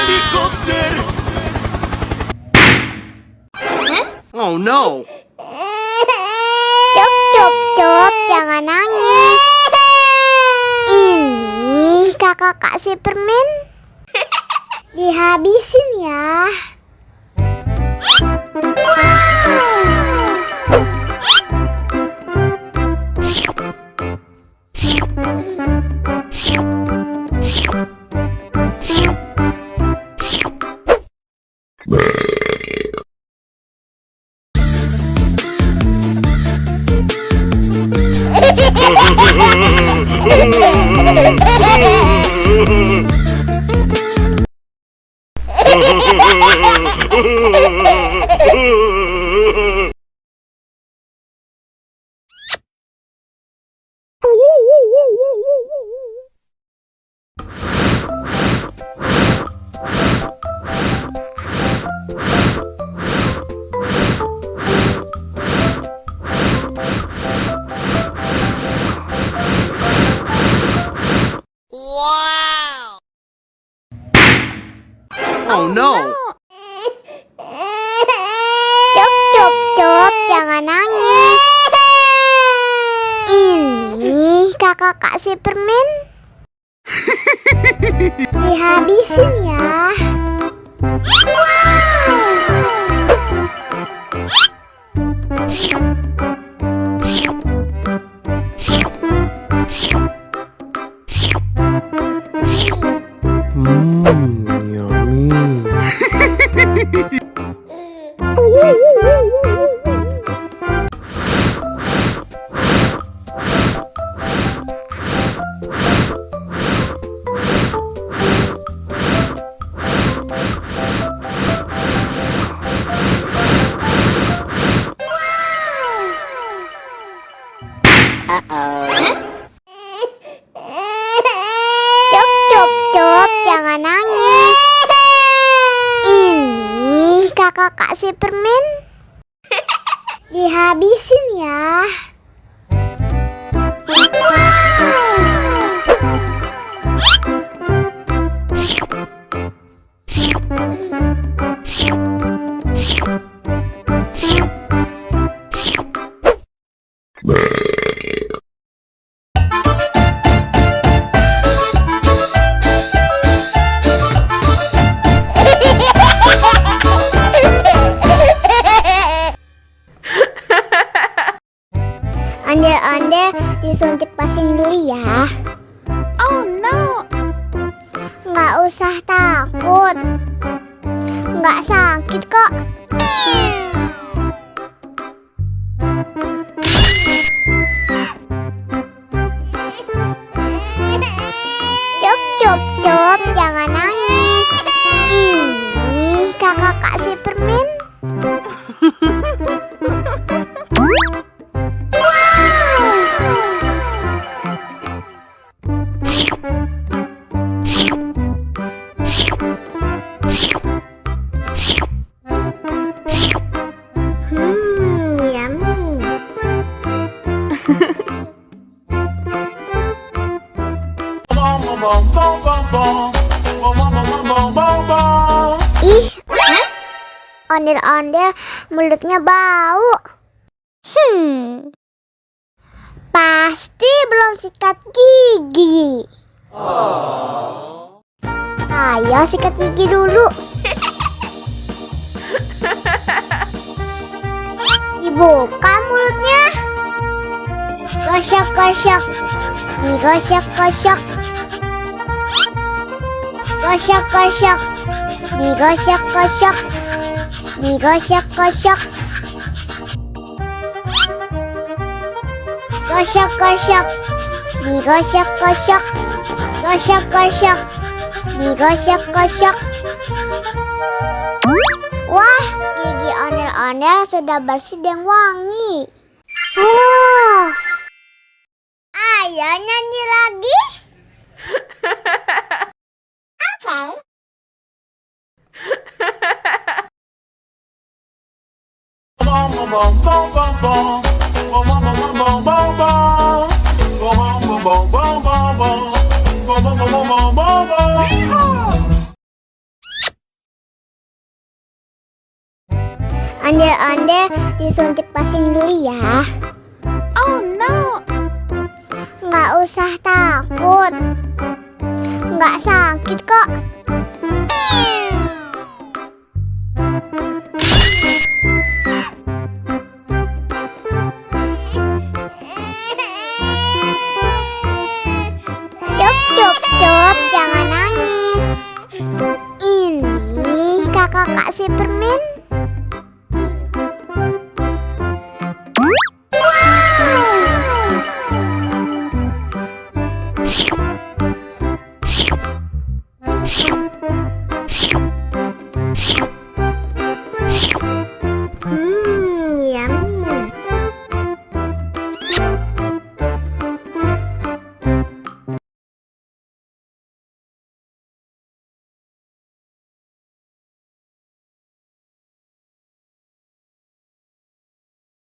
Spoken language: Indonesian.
Helikopter! Oh no! Cup, jangan nangis. Ini kakak kasih permen. Dihabisin ya. Oh no! Cup, jangan nangis. Ini kakak kasih permen. Dihabisin ya. Cup, jangan nangis. Ini kakak kasih permen. Dihabisin ya. Ondel-ondel disuntik vaksin dulu ya. Oh no. Nggak usah takut. Nggak sakit kok. Cup, jangan nangis. Ini kakak kasih permen. Ih, ondel-ondel mulutnya bau. Pasti belum sikat gigi. Ayo sikat gigi dulu. Dibuka mulutnya. Gosok-gosok. Digosok-gosok. Gosok-gosok. Digosok-gosok. Digosok-gosok. Gosok-gosok. Digosok-gosok. Gosok-gosok. Digosok-gosok. Wah, gigi ondel-ondel sudah bersih dan wangi. Oh, ayo nyanyi lagi. Ondel-ondel disuntik vaksin dulu ya. Oh no. Nggak usah takut. Nggak sakit kok. Cup, jangan nangis. Ini kakak kasih permen.